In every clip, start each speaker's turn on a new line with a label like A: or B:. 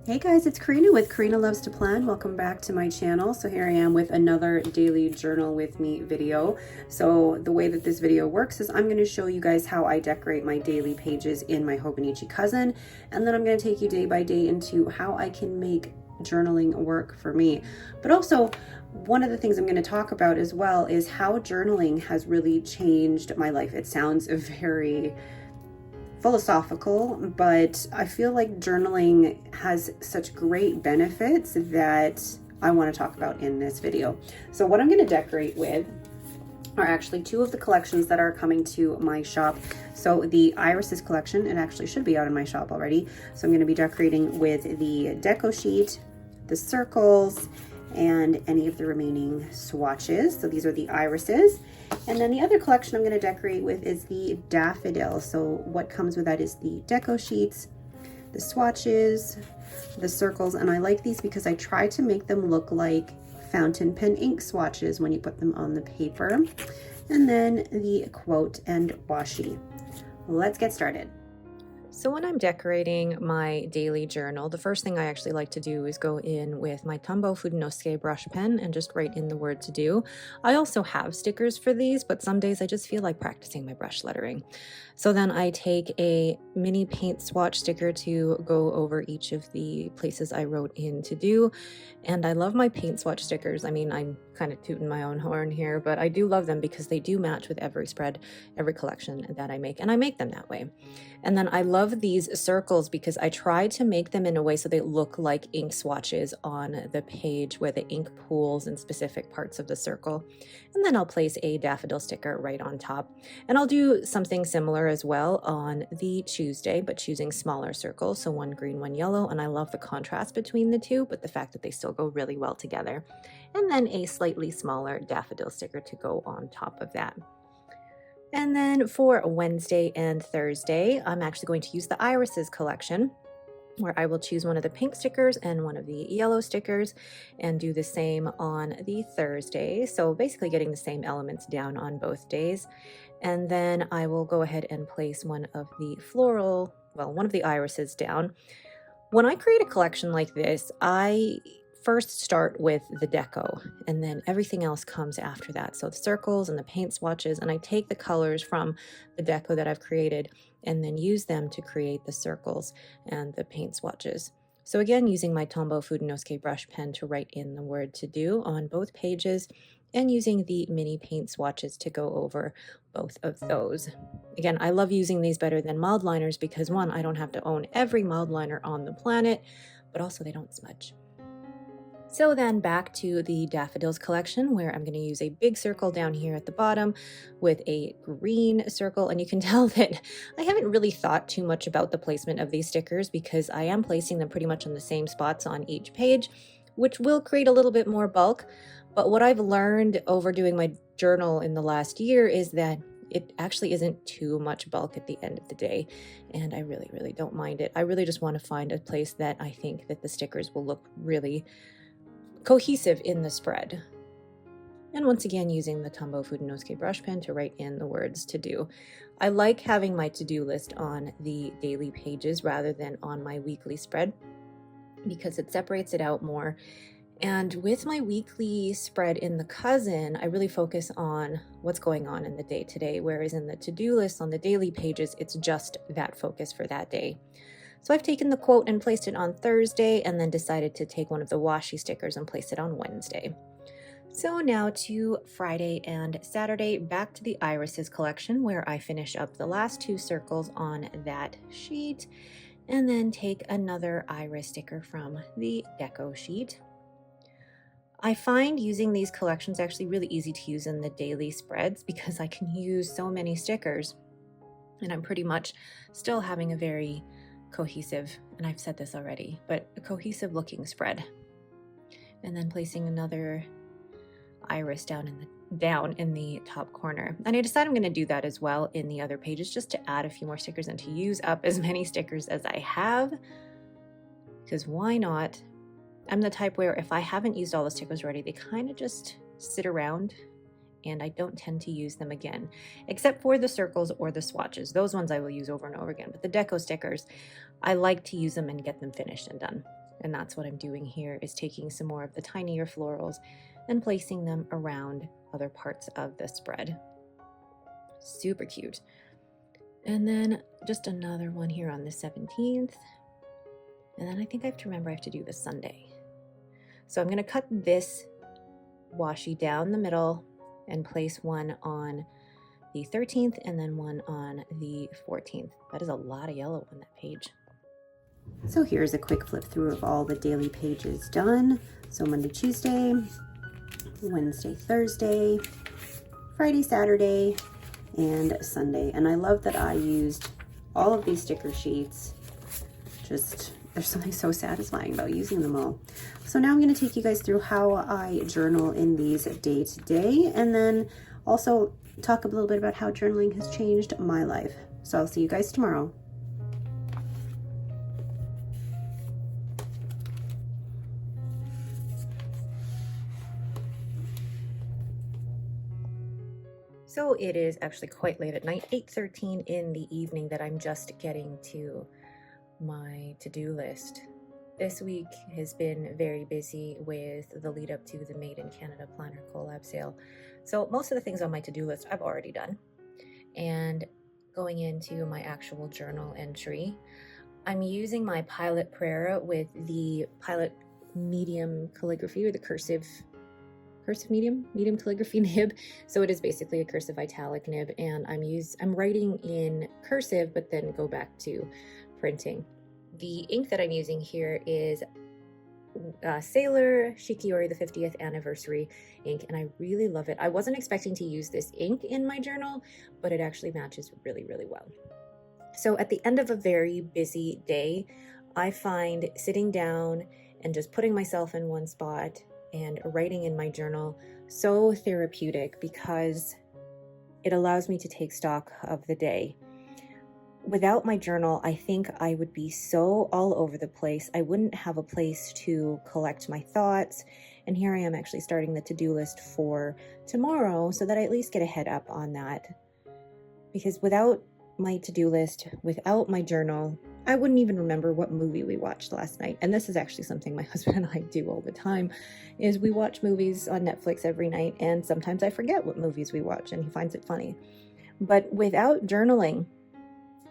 A: Hey guys, it's Karina with Karina Loves to Plan. Welcome back to my channel. So here I am with another daily journal with me video. So the way that this video works is I'm going to show you guys how I decorate my daily pages in my Hobonichi Cousin, and then I'm going to take you day by day into how I can make journaling work for me. But also, one of the things I'm going to talk about as well is how journaling has really changed my life. It sounds very philosophical, but I feel like journaling has such great benefits that I want to talk about in this video. So what I'm going to decorate with are actually two of the collections that are coming to my shop. So the Irises collection, it actually should be out in my shop already. So I'm going to be decorating with the deco sheet, the circles, and any of the remaining swatches. So these are the irises. And then the other collection I'm going to decorate with is the daffodil. So what comes with that is the deco sheets, the swatches, the circles, and I like these because I try to make them look like fountain pen ink swatches when you put them on the paper. And then the quote and washi. Let's get started.
B: So when I'm decorating my daily journal, the first thing I actually like to do is go in with my Tombow Fudenosuke brush pen and just write in the word to do. I also have stickers for these, but some days I just feel like practicing my brush lettering. So then I take a mini paint swatch sticker to go over each of the places I wrote in to do. And I love my paint swatch stickers. I mean, I'm kind of tooting my own horn here, but I do love them because they do match with every spread, every collection that I make, and I make them that way. And then I love these circles because I try to make them in a way so they look like ink swatches on the page where the ink pools in specific parts of the circle. And then I'll place a daffodil sticker right on top. And I'll do something similar as well on the Tuesday, but choosing smaller circles. So one green, one yellow. And I love the contrast between the two, but the fact that they still go really well together. And then a slightly smaller daffodil sticker to go on top of that. And then for Wednesday and Thursday, I'm actually going to use the Irises collection, where I will choose one of the pink stickers and one of the yellow stickers and do the same on the Thursday. So basically getting the same elements down on both days. And then I will go ahead and place one of the one of the irises down. When I create a collection like this, I first start with the deco and then everything else comes after that. So the circles and the paint swatches, and I take the colors from the deco that I've created and then use them to create the circles and the paint swatches. So again, using my Tombow Fudenosuke brush pen to write in the word to do on both pages and using the mini paint swatches to go over both of those. Again, I love using these better than mild liners because one, I don't have to own every mild liner on the planet, but also they don't smudge. So then back to the daffodils collection, where I'm going to use a big circle down here at the bottom with a green circle. And you can tell that I haven't really thought too much about the placement of these stickers because I am placing them pretty much on the same spots on each page, which will create a little bit more bulk. But what I've learned over doing my journal in the last year is that it actually isn't too much bulk at the end of the day. And I really, really don't mind it. I really just want to find a place that I think that the stickers will look really cohesive in the spread. And once again, using the Tombow Fudenosuke brush pen to write in the words to do. I like having my to-do list on the daily pages rather than on my weekly spread because it separates it out more. And with my weekly spread in the Cousin, I really focus on what's going on in the day today, whereas in the to-do list on the daily pages, it's just that focus for that day. So I've taken the quote and placed it on Thursday and then decided to take one of the washi stickers and place it on Wednesday. So now to Friday and Saturday, back to the Irises collection where I finish up the last two circles on that sheet and then take another iris sticker from the deco sheet. I find using these collections actually really easy to use in the daily spreads because I can use so many stickers and I'm pretty much still having a very cohesive, and I've said this already, but a cohesive looking spread. And then placing another iris down in the top corner. And I decided I'm going to do that as well in the other pages just to add a few more stickers and to use up as many stickers as I have. Because why not? I'm the type where if I haven't used all the stickers already, they kind of just sit around and I don't tend to use them again, except for the circles or the swatches. Those ones I will use over and over again, but the deco stickers, I like to use them and get them finished and done. And that's what I'm doing here, is taking some more of the tinier florals and placing them around other parts of the spread. Super cute. And then just another one here on the 17th. And then I think I have to remember I have to do the Sunday. So I'm going to cut this washi down the middle and place one on the 13th and then one on the 14th. That is a lot of yellow on that page.
A: So here's a quick flip through of all the daily pages done. So Monday, Tuesday, Wednesday, Thursday, Friday, Saturday, and Sunday. And I love that I used all of these sticker sheets. Just, there's something so satisfying about using them all. So now I'm going to take you guys through how I journal in these day to day, and then also talk a little bit about how journaling has changed my life. So I'll see you guys tomorrow.
B: So it is actually quite late at night, 8:13 in the evening, that I'm just getting to my to-do list. This week has been very busy with the lead up to the Made in Canada Planner collab sale. So most of the things on my to-do list I've already done. And going into my actual journal entry, I'm using my Pilot Prayer with the Pilot medium calligraphy, or the cursive medium calligraphy nib. So it is basically a cursive italic nib, and I'm writing in cursive but then go back to printing. The ink that I'm using here is Sailor Shikiori, the 50th anniversary ink, and I really love it. I wasn't expecting to use this ink in my journal, but it actually matches really, really well. So at the end of a very busy day, I find sitting down and just putting myself in one spot and writing in my journal so therapeutic, because it allows me to take stock of the day. Without my journal, I think I would be so all over the place. I wouldn't have a place to collect my thoughts. And here I am actually starting the to-do list for tomorrow so that I at least get a head up on that. Because without my to-do list, without my journal, I wouldn't even remember what movie we watched last night. And this is actually something my husband and I do all the time, is we watch movies on Netflix every night, and sometimes I forget what movies we watch, and he finds it funny. But without journaling,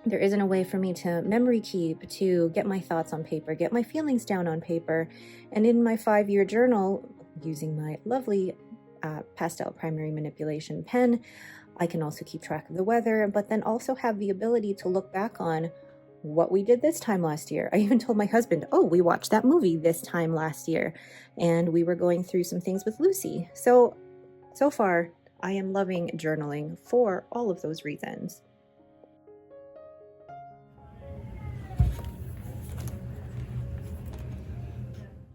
B: there isn't a way for me to memory keep, to get my thoughts on paper, get my feelings down on paper. And in my 5-year journal, using my lovely pastel primary manipulation pen, I can also keep track of the weather, but then also have the ability to look back on what we did this time last year. I even told my husband, oh, we watched that movie this time last year, and we were going through some things with Lucy. So far, I am loving journaling for all of those reasons.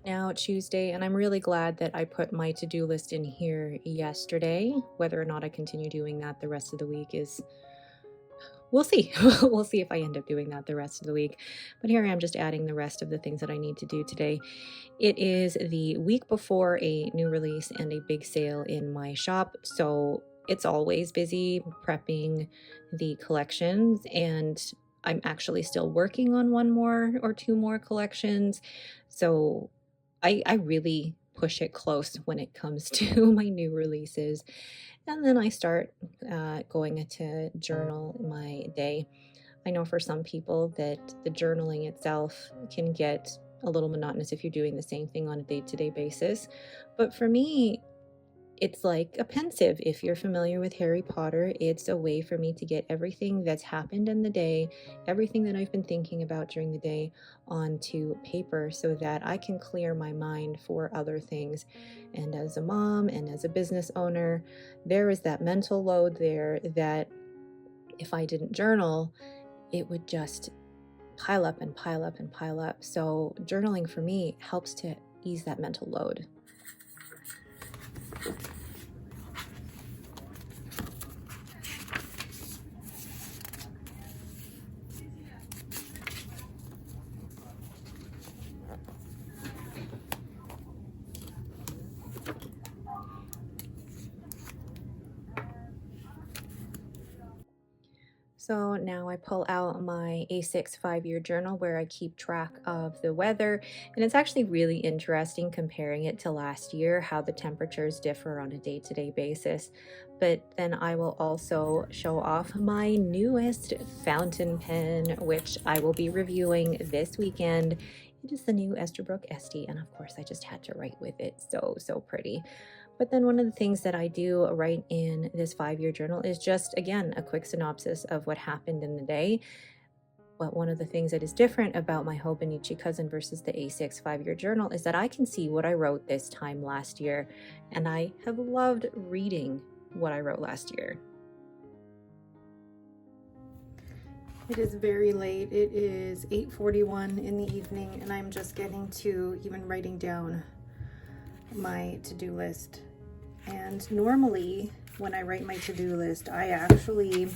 B: Now Tuesday, and I'm really glad that I put my to-do list in here yesterday. Whether or not I continue doing that the rest of the week is, we'll see. We'll see if I end up doing that the rest of the week. But here I am, just adding the rest of the things that I need to do today. It is the week before a new release and a big sale in my shop, so it's always busy prepping the collections, and I'm actually still working on one more or two more collections. So I really push it close when it comes to my new releases. And then I start going to journal my day. I know for some people that the journaling itself can get a little monotonous if you're doing the same thing on a day-to-day basis. But for me, it's like a pensive. If you're familiar with Harry Potter, it's a way for me to get everything that's happened in the day, everything that I've been thinking about during the day, onto paper so that I can clear my mind for other things. And as a mom and as a business owner, there is that mental load there that if I didn't journal, it would just pile up and pile up and pile up. So journaling for me helps to ease that mental load. So now I pull out my A6 5-year journal where I keep track of the weather, and it's actually really interesting comparing it to last year, how the temperatures differ on a day-to-day basis. But then I will also show off my newest fountain pen, which I will be reviewing this weekend. It is the new Esterbrook Esty, and of course I just had to write with it. So pretty. But then one of the things that I do write in this 5-year journal is just, again, a quick synopsis of what happened in the day. But one of the things that is different about my Hobonichi Cousin versus the A6 5-year journal is that I can see what I wrote this time last year, and I have loved reading what I wrote last year.
A: It is very late. It is 8:41 in the evening, and I'm just getting to even writing down my to-do list. And normally when I write my to-do list, I actually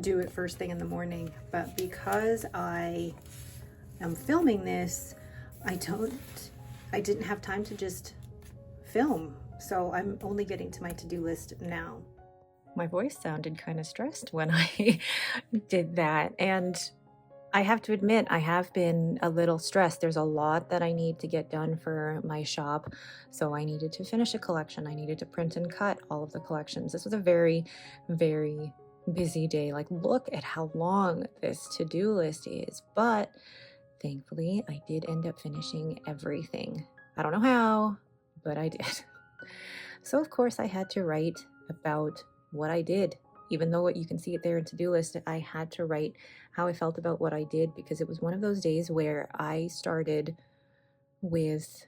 A: do it first thing in the morning, but because I am filming this, I didn't have time to just film, so I'm only getting to my to-do list now.
B: My voice sounded kind of stressed when I did that, and I have to admit, I have been a little stressed. There's a lot that I need to get done for my shop. So I needed to finish a collection. I needed to print and cut all of the collections. This was a very, very busy day. Like, look at how long this to-do list is. But thankfully, I did end up finishing everything. I don't know how, but I did. So of course, I had to write about what I did. Even though you can see it there in to-do list, I had to write how I felt about what I did, because it was one of those days where I started with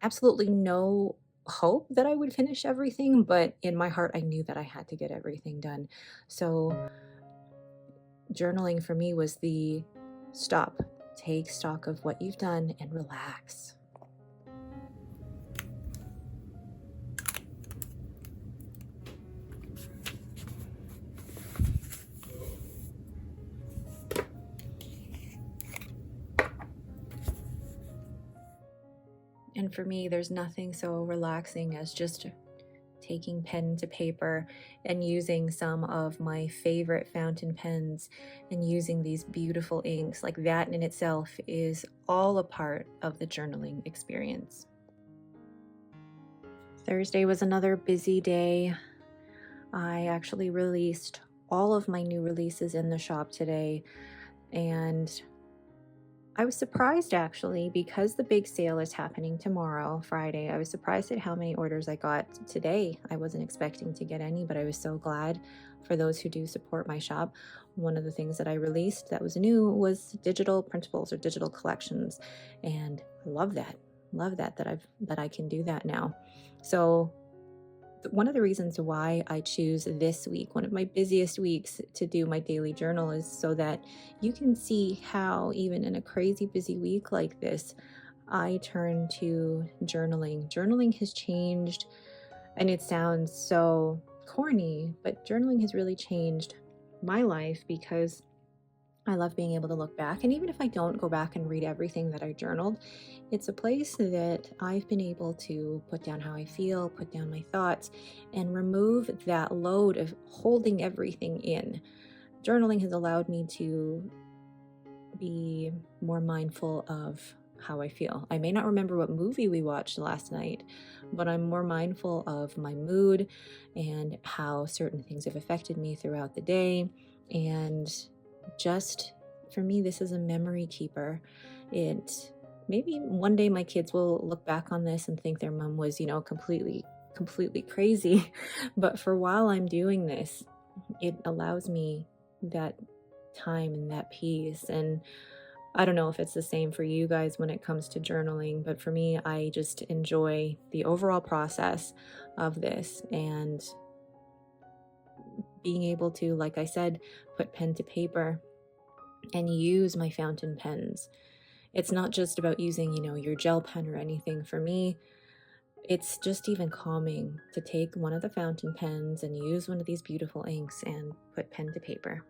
B: absolutely no hope that I would finish everything, but in my heart I knew that I had to get everything done. So journaling for me was the stop, take stock of what you've done and relax. And for me, there's nothing so relaxing as just taking pen to paper and using some of my favorite fountain pens and using these beautiful inks. Like, that in itself is all a part of the journaling experience. Thursday was another busy day. I actually released all of my new releases in the shop today, and I was surprised, actually, because the big sale is happening tomorrow, Friday. I was surprised at how many orders I got today. I wasn't expecting to get any, but I was so glad for those who do support my shop. One of the things that I released that was new was digital printables or digital collections, and I love that. Love that I can do that now. So one of the reasons why I choose this week, one of my busiest weeks, to do my daily journal is so that you can see how even in a crazy busy week like this, I turn to journaling. Journaling has changed, and it sounds so corny, but journaling has really changed my life because I love being able to look back. And even if I don't go back and read everything that I journaled, it's a place that I've been able to put down how I feel, put down my thoughts, and remove that load of holding everything in. Journaling has allowed me to be more mindful of how I feel. I may not remember what movie we watched last night, but I'm more mindful of my mood and how certain things have affected me throughout the day. And just for me, this is a memory keeper. It maybe one day my kids will look back on this and think their mom was, completely crazy. But for while I'm doing this, it allows me that time and that peace. And I don't know if it's the same for you guys when it comes to journaling, but for me, I just enjoy the overall process of this and being able to, like I said, put pen to paper and use my fountain pens. It's not just about using, your gel pen or anything. For me, it's just even calming to take one of the fountain pens and use one of these beautiful inks and put pen to paper.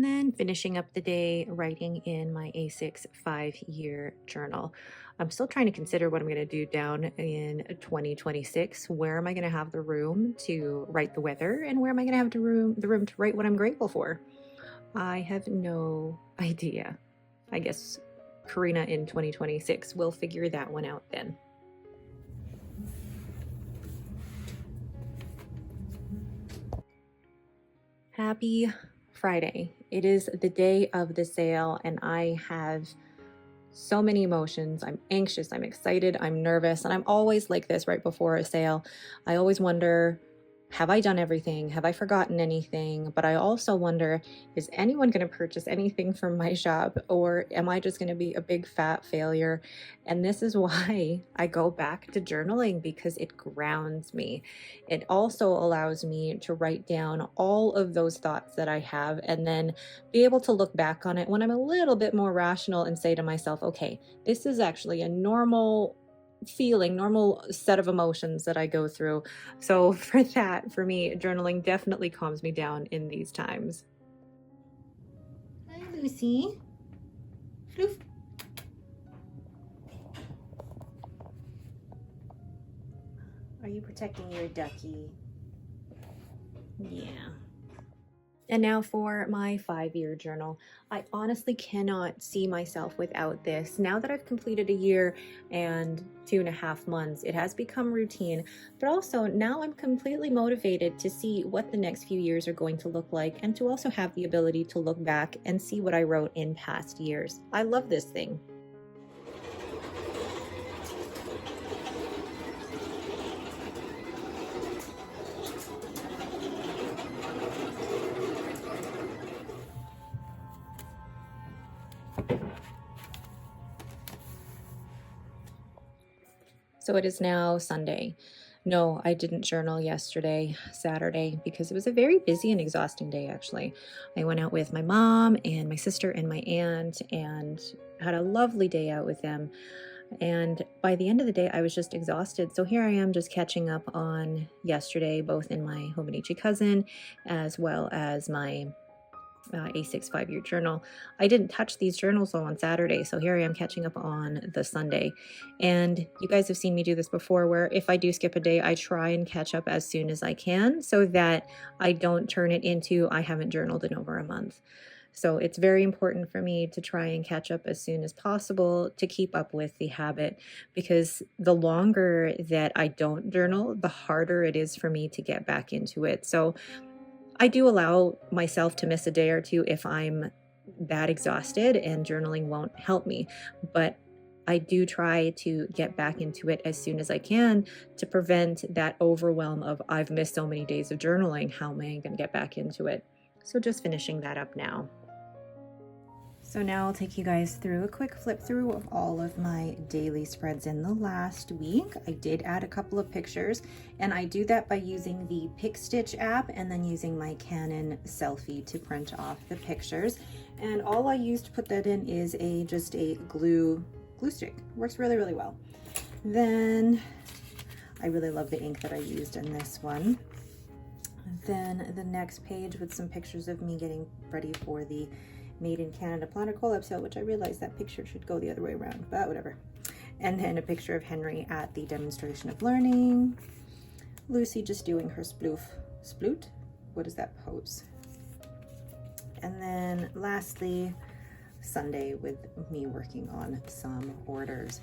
B: and then finishing up the day writing in my A6 5-year journal. I'm still trying to consider what I'm going to do down in 2026. Where am I going to have the room to write the weather, and where am I going to have the room to write what I'm grateful for? I have no idea. I guess Karina in 2026 will figure that one out then. Happy Friday. It is the day of the sale, and I have so many emotions. I'm anxious, I'm excited, I'm nervous, and I'm always like this right before a sale. I always wonder, have I done everything? Have I forgotten anything? But I also wonder, is anyone going to purchase anything from my shop, or am I just going to be a big fat failure? And this is why I go back to journaling, because it grounds me. It also allows me to write down all of those thoughts that I have and then be able to look back on it when I'm a little bit more rational and say to myself, okay, this is actually a normal feeling, normal set of emotions that I go through. So for me, journaling definitely calms me down in these times. Hi, Lucy. Floof. Are you protecting your ducky? Yeah. And now for my 5-year journal. I honestly cannot see myself without this. Now that I've completed a year and 2.5 months, it has become routine, but also now I'm completely motivated to see what the next few years are going to look like, and to also have the ability to look back and see what I wrote in past years. I love this thing. So it is now Sunday. No, I didn't journal yesterday, Saturday, because it was a very busy and exhausting day, actually. I went out with my mom and my sister and my aunt and had a lovely day out with them. And by the end of the day, I was just exhausted. So here I am just catching up on yesterday, both in my Hobonichi Cousin as well as my A6 5-year journal. I didn't touch these journals though on Saturday, so here I am catching up on the Sunday. And you guys have seen me do this before, where if I do skip a day, I try and catch up as soon as I can so that I don't turn it into I haven't journaled in over a month. So it's very important for me to try and catch up as soon as possible to keep up with the habit, because the longer that I don't journal, the harder it is for me to get back into it. So I do allow myself to miss a day or two if I'm that exhausted and journaling won't help me. But I do try to get back into it as soon as I can to prevent that overwhelm of I've missed so many days of journaling. How am I going to get back into it? So just finishing that up now. So now I'll take you guys through a quick flip through of all of my daily spreads in the last week. I did add a couple of pictures, and I do that by using the Pick Stitch app and then using my Canon selfie to print off the pictures. And all I used to put that in is just a glue stick. Works really, really well. Then I really love the ink that I used in this one. Then the next page with some pictures of me getting ready for the Made in Canada planner collab sale, which I realized that picture should go the other way around, but whatever. And then a picture of Henry at the demonstration of learning. Lucy just doing her sploot. What is that pose? And then lastly, Sunday with me working on some orders.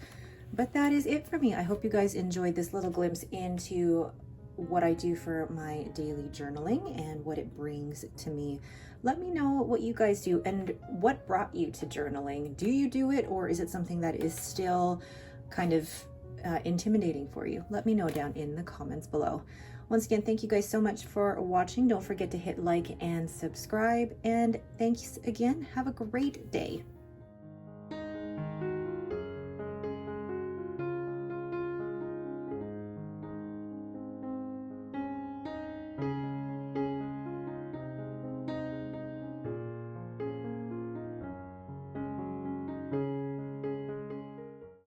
B: But that is it for me. I hope you guys enjoyed this little glimpse into what I do for my daily journaling and what it brings to me. Let me know what you guys do and what brought you to journaling. Do you do it, or is it something that is still kind of intimidating for you? Let me know down in the comments below. Once again, thank you guys so much for watching. Don't forget to hit like and subscribe, and thanks again. Have a great day.